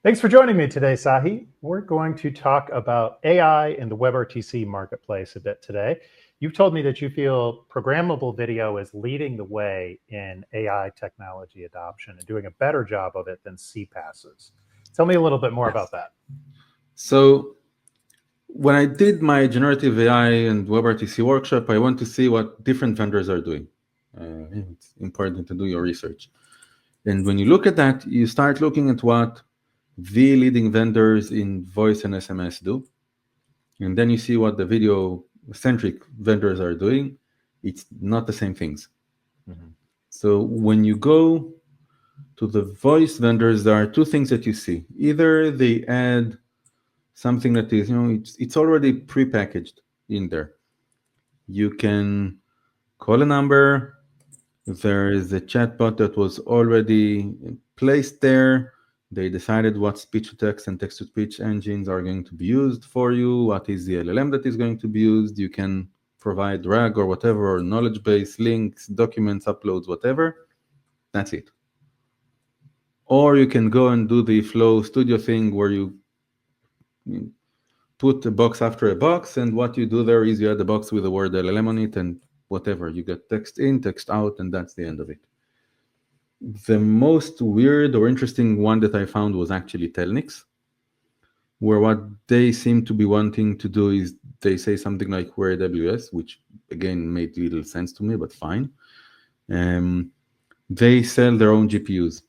Thanks for joining me today, Tsahi. We're going to talk about AI in the WebRTC marketplace a bit today. You've told me that you feel programmable video is leading the way in AI technology adoption and doing a better job of it than CPaaSs. Tell me a little bit more about that. So when I did my generative AI and WebRTC workshop, I want to see what different vendors are doing. It's important to do your research. And when you look at that, you start looking at what the leading vendors in voice and SMS do. And then you see what the video-centric vendors are doing. It's not the same things. Mm-hmm. So when you go to the voice vendors, there are two things that you see. Either they add something that is, it's already pre-packaged in there. You can call a number. There is a chatbot that was already placed there. They decided what speech-to-text and text-to-speech engines are going to be used for you, what is the LLM that is going to be used. You can provide RAG or whatever, or knowledge base, links, documents, uploads, whatever. That's it. Or you can go and do the Flow Studio thing where you put a box after a box, and what you do there is you add a box with the word LLM on it, and whatever. You get text in, text out, and that's the end of it. The most weird or interesting one that I found was actually Telnix, where what they seem to be wanting to do is they say something like we're AWS, which again made little sense to me, but fine. They sell their own GPUs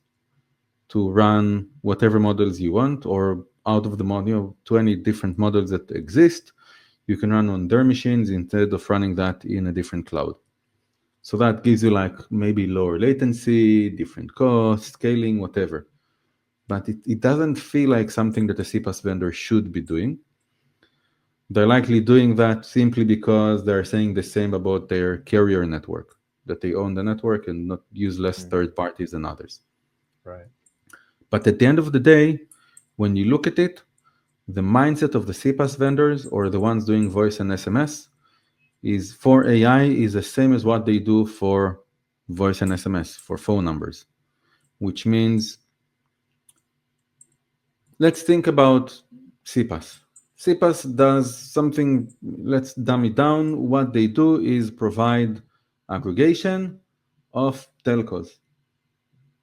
to run whatever models you want, or out of the model, 20 different models that exist, you can run on their machines instead of running that in a different cloud. So that gives you like maybe lower latency, different cost, scaling, whatever. But it doesn't feel like something that a CPaaS vendor should be doing. They're likely doing that simply because they're saying the same about their carrier network, that they own the network and not use less third parties than others. Right. But at the end of the day, when you look at it, the mindset of the CPaaS vendors or the ones doing voice and SMS is for AI is the same as what they do for voice and SMS, for phone numbers, which means, let's think about CPaaS. CPaaS does something, let's dumb it down. What they do is provide aggregation of telcos.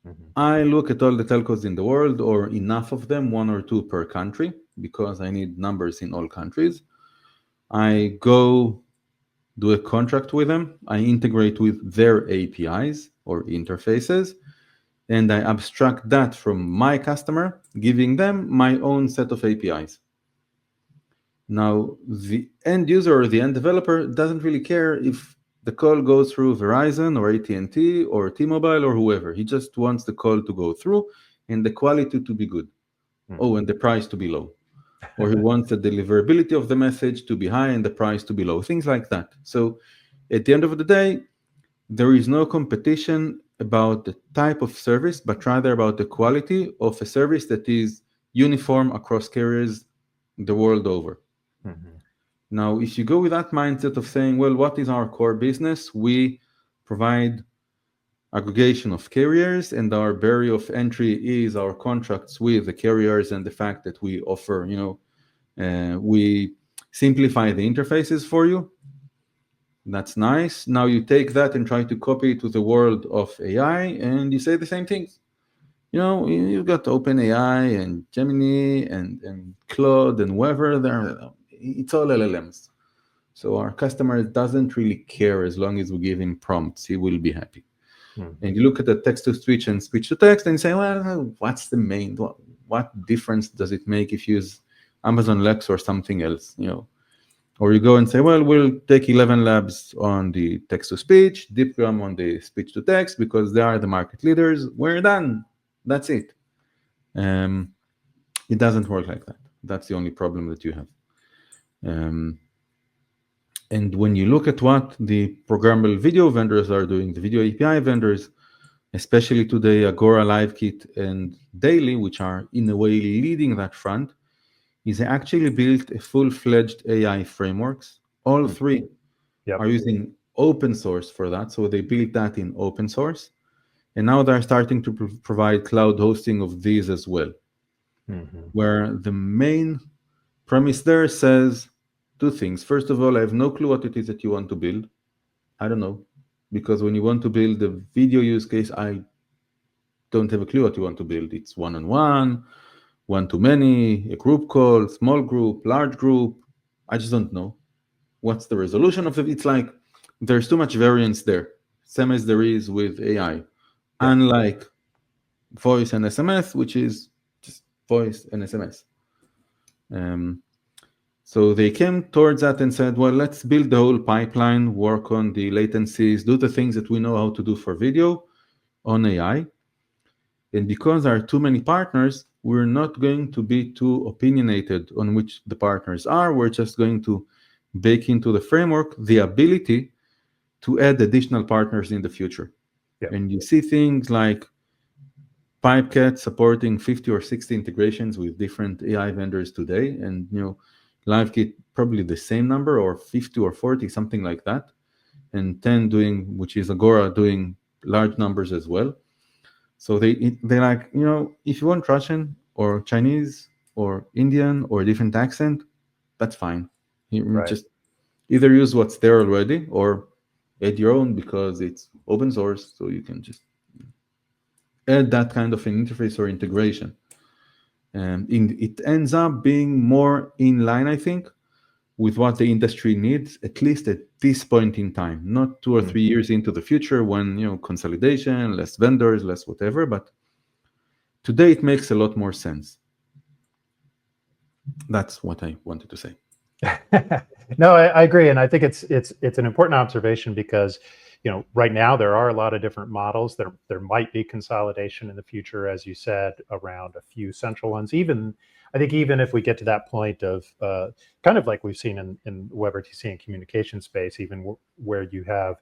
Mm-hmm. I look at all the telcos in the world, or enough of them, one or two per country, because I need numbers in all countries. I go do a contract with them. I integrate with their APIs or interfaces, and I abstract that from my customer, giving them my own set of APIs. Now, the end user or the end developer doesn't really care if the call goes through Verizon or AT&T or T-Mobile or whoever. He just wants the call to go through and the quality to be good. Mm-hmm. Oh, and the price to be low. Or he wants the deliverability of the message to be high and the price to be low. Things like that. So at the end of the day, there is no competition about the type of service, but rather about the quality of a service that is uniform across carriers the world over. Mm-hmm. Now, if you go with that mindset of saying, well, what is our core business? We provide aggregation of carriers, and our barrier of entry is our contracts with the carriers and the fact that we offer, we simplify the interfaces for you. That's nice. Now you take that and try to copy it to the world of AI, and you say the same things. You've got OpenAI and Gemini and Claude and whoever there. It's all LLMs. So our customer doesn't really care as long as we give him prompts. He will be happy. Mm-hmm. And you look at the text-to-speech and speech-to-text and you say, well, what's the main, what difference does it make if you use Amazon Lex or something else, Or you go and say, well, we'll take 11 labs on the text-to-speech, DeepGram on the speech-to-text, because they are the market leaders. We're done. That's it. It doesn't work like that. That's the only problem that you have. And when you look at what the programmable video vendors are doing, the video API vendors, especially today, Agora, LiveKit, and Daily, which are in a way leading that front, is they actually built a full-fledged AI frameworks. All three are using open source for that. So they built that in open source. And now they're starting to provide cloud hosting of these as well. Hmm. where the main premise there says two things. First of all, I have no clue what it is that you want to build. I don't know. Because when you want to build a video use case, I don't have a clue what you want to build. It's one-on-one, one-to-many, a group call, small group, large group. I just don't know. What's the resolution of it? It's like there's too much variance there, same as there is with AI. Yeah. Unlike voice and SMS, which is just voice and SMS. Um, so they came towards that and said, well, let's build the whole pipeline, work on the latencies, do the things that we know how to do for video on AI. And because there are too many partners, we're not going to be too opinionated on which the partners are. We're just going to bake into the framework the ability to add additional partners in the future. Yeah. And you see things like Pipecat supporting 50 or 60 integrations with different AI vendors today, and LiveKit probably the same number, or 50 or 40, something like that, and 10 doing, which is Agora, doing large numbers as well. So they like, if you want Russian or Chinese or Indian or a different accent, that's fine. You Right. just either use what's there already or add your own, because it's open source, so you can just add that kind of an interface or integration. And it ends up being more in line, I think, with what the industry needs, at least at this point in time, not 2 or 3 years into the future when, consolidation, less vendors, less whatever, but today it makes a lot more sense. That's what I wanted to say. No, I agree, and I think it's an important observation because right now there are a lot of different models. There might be consolidation in the future, as you said, around a few central ones. Even I think even if we get to that point of kind of like we've seen in WebRTC and communication space, even where you have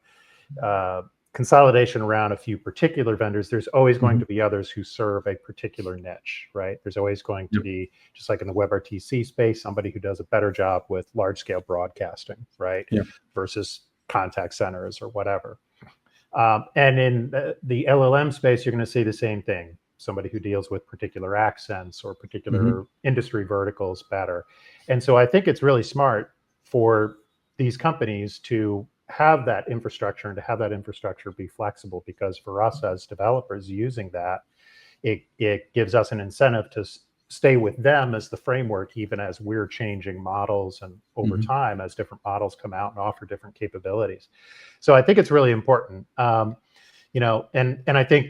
consolidation around a few particular vendors, there's always going to be others who serve a particular niche, right? There's always going to be, just like in the WebRTC space, somebody who does a better job with large scale broadcasting, right? Yeah. Versus contact centers or whatever. And in the LLM space, you're going to see the same thing. Somebody who deals with particular accents or particular industry verticals better. And so I think it's really smart for these companies to have that infrastructure and to have that infrastructure be flexible, because for us as developers using that, it gives us an incentive to stay with them as the framework, even as we're changing models and over time as different models come out and offer different capabilities. So I think it's really important, and I think,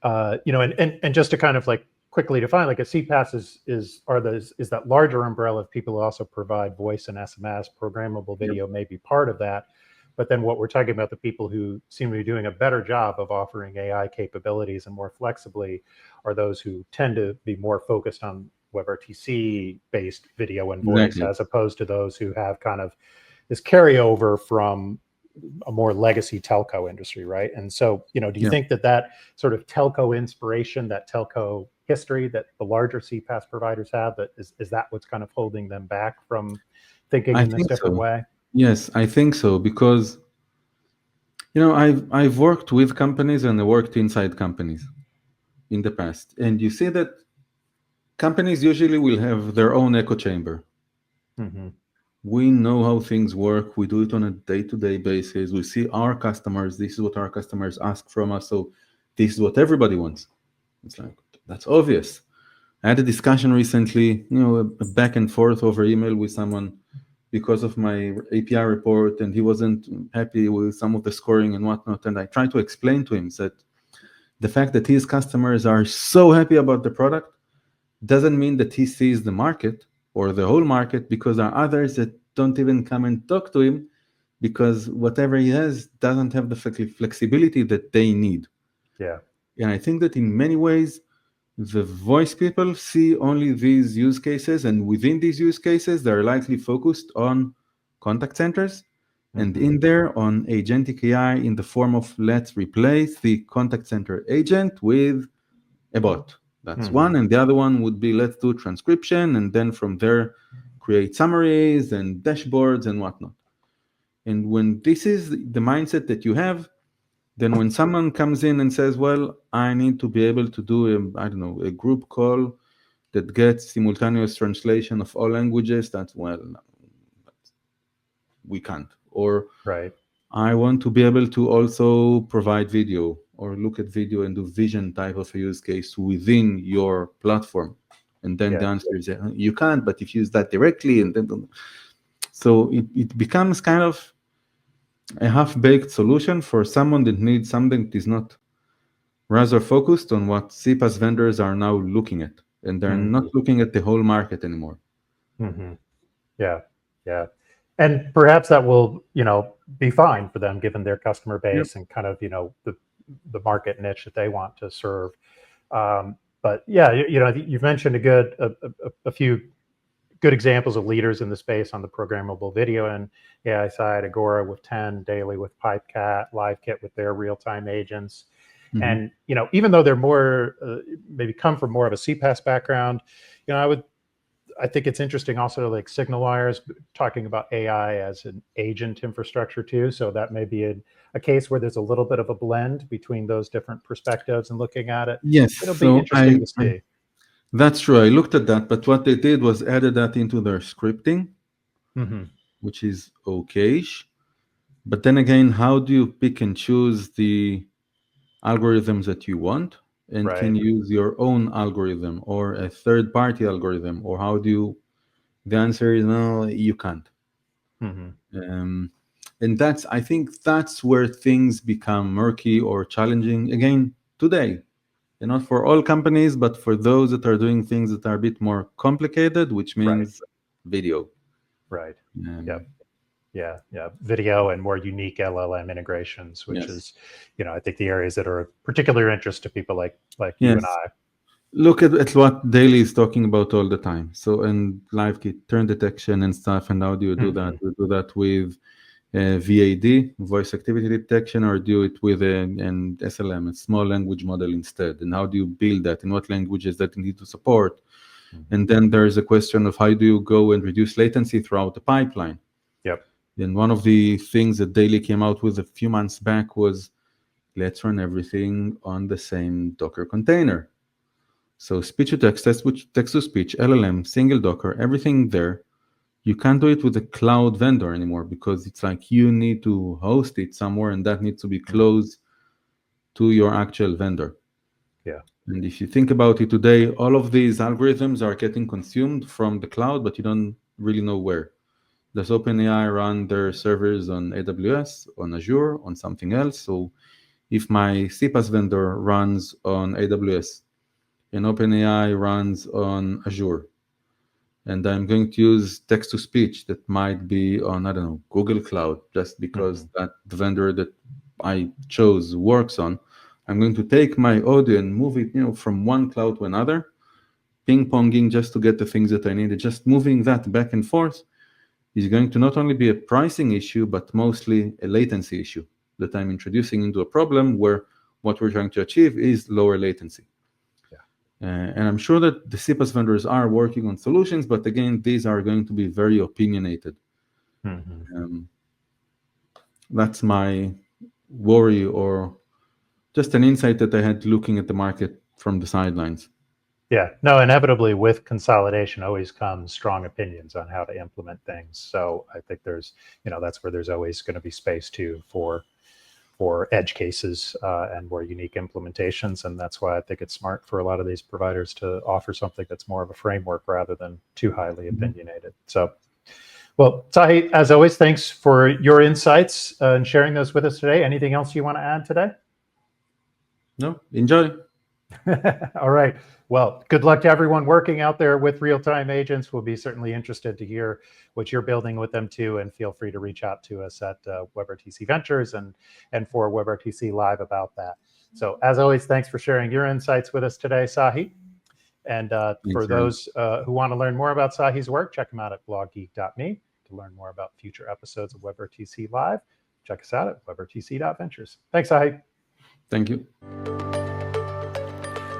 and just to kind of like quickly define, like a CPaaS is that larger umbrella of people who also provide voice and SMS. Programmable video may be part of that, but then what we're talking about, the people who seem to be doing a better job of offering AI capabilities and more flexibly, are those who tend to be more focused on WebRTC based video and voice, as opposed to those who have kind of this carryover from a more legacy telco industry, right? And so, do you think that sort of telco inspiration, that telco history that the larger CPaaS providers have, that is that what's kind of holding them back from thinking in this different way? Yes, I think so, because I've worked with companies and I worked inside companies in the past, and you see that companies usually will have their own echo chamber. We know how things work. We do it on a day-to-day basis. We see our customers. This is what our customers ask from us. So this is what everybody wants. It's like, that's obvious. I had a discussion recently, a back and forth over email with someone because of my API report, and he wasn't happy with some of the scoring and whatnot. And I tried to explain to him that the fact that his customers are so happy about the product doesn't mean that he sees the market or the whole market, because there are others that don't even come and talk to him because whatever he has doesn't have the flexibility that they need. Yeah. And I think that in many ways, the voice people see only these use cases, and within these use cases, they're likely focused on contact centers, and in there on agentic AI in the form of, let's replace the contact center agent with a bot. That's one. And the other one would be, let's do transcription, and then from there, create summaries and dashboards and whatnot. And when this is the mindset that you have, then when someone comes in and says, well, I need to be able to do a group call that gets simultaneous translation of all languages, that's, well, we can't. Or Right. I want to be able to also provide video or look at video and do vision type of a use case within your platform. And then Yeah. the answer is you can't, but if you use that directly, and then so it becomes kind of a half-baked solution for someone that needs something that is not rather focused on what CPaaS vendors are now looking at, and they're Mhm. not looking at the whole market anymore. Mhm. Yeah. Yeah. And perhaps that will, be fine for them given their customer Yep. base and kind of, the market niche that they want to serve. But yeah, you've mentioned a few good examples of leaders in the space on the programmable video and AI side, Agora with 10, Daily with PipeCat, LiveKit with their real-time agents. Mhm. And, even though they're more, maybe come from more of a CPaaS background, I think it's interesting also to like SignalWire's talking about AI as an agent infrastructure too. So that may be a case where there's a little bit of a blend between those different perspectives and looking at it. Yes, It'll be so interesting to see. that's true. I looked at that, but what they did was added that into their scripting, Hmm. which is okay-ish. But then again, how do you pick and choose the algorithms that you want, and can Right. you use your own algorithm or a third-party algorithm, or how do you? The answer is no, you can't. Hmm. Um, and I think that's where things become murky or challenging again today. And not for all companies, but for those that are doing things that are a bit more complicated, which Right. means video. Right. Yep. Um, Yeah. Yeah. Video and more unique LLM integrations, which yes. is, I think the areas that are of particular interest to people like you and Yes. I. Look at what Daily is talking about all the time. So, and live kit, turn detection and stuff. And how do you do that? Hmm. You do that with VAD, voice activity detection, or do it with an SLM, a small language model instead? And how do you build that? And what languages that you need to support? Hmm. And then there is a question of how do you go and reduce latency throughout the pipeline? Yep. And one of the things that Daily came out with a few months back was let's run everything on the same Docker container. So speech to text, text to speech, LLM, single Docker, everything there. You can't do it with a cloud vendor anymore because it's like you need to host it somewhere and that needs to be Hmm. close to your actual vendor. Yeah. And if you think about it today, all of these algorithms are getting consumed from the cloud, but you don't really know where. Does OpenAI run their servers on AWS, on Azure, on something else? So if my CPaaS vendor runs on AWS and OpenAI runs on Azure, and I'm going to use text to speech that might be on, I don't know, Google Cloud, just Hmm. because that the vendor that I chose works on, I'm going to take my audio and move it, from one cloud to another, ping ponging just to get the things that I needed. Just moving that back and forth is going to not only be a pricing issue, but mostly a latency issue that I'm introducing into a problem where what we're trying to achieve is lower latency. Yeah. And I'm sure that the CPaaS vendors are working on solutions, but again, these are going to be very opinionated. Hmm. Um, that's my worry, or just an insight that I had looking at the market from the sidelines. Yeah, no, inevitably with consolidation always comes strong opinions on how to implement things. So I think there's, that's where there's always going to be space too for edge cases and more unique implementations. And that's why I think it's smart for a lot of these providers to offer something that's more of a framework rather than too highly opinionated. So, well, Tsahi, as always, thanks for your insights and sharing those with us today. Anything else you want to add today? No, enjoy. All right. Well, good luck to everyone working out there with real-time agents. We'll be certainly interested to hear what you're building with them too, and feel free to reach out to us at WebRTC Ventures and for WebRTC Live about that. So, as always, thanks for sharing your insights with us today, Tsahi. And for Thanks, Aaron. those who want to learn more about Tsahi's work, check him out at bloggeek.me. To learn more about future episodes of WebRTC Live, check us out at WebRTC.ventures. Thanks, Tsahi. Thank you.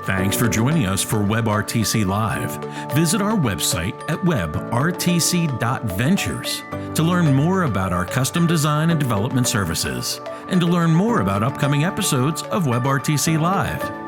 Thanks for joining us for WebRTC Live. Visit our website at WebRTC.ventures to learn more about our custom design and development services, and to learn more about upcoming episodes of WebRTC Live.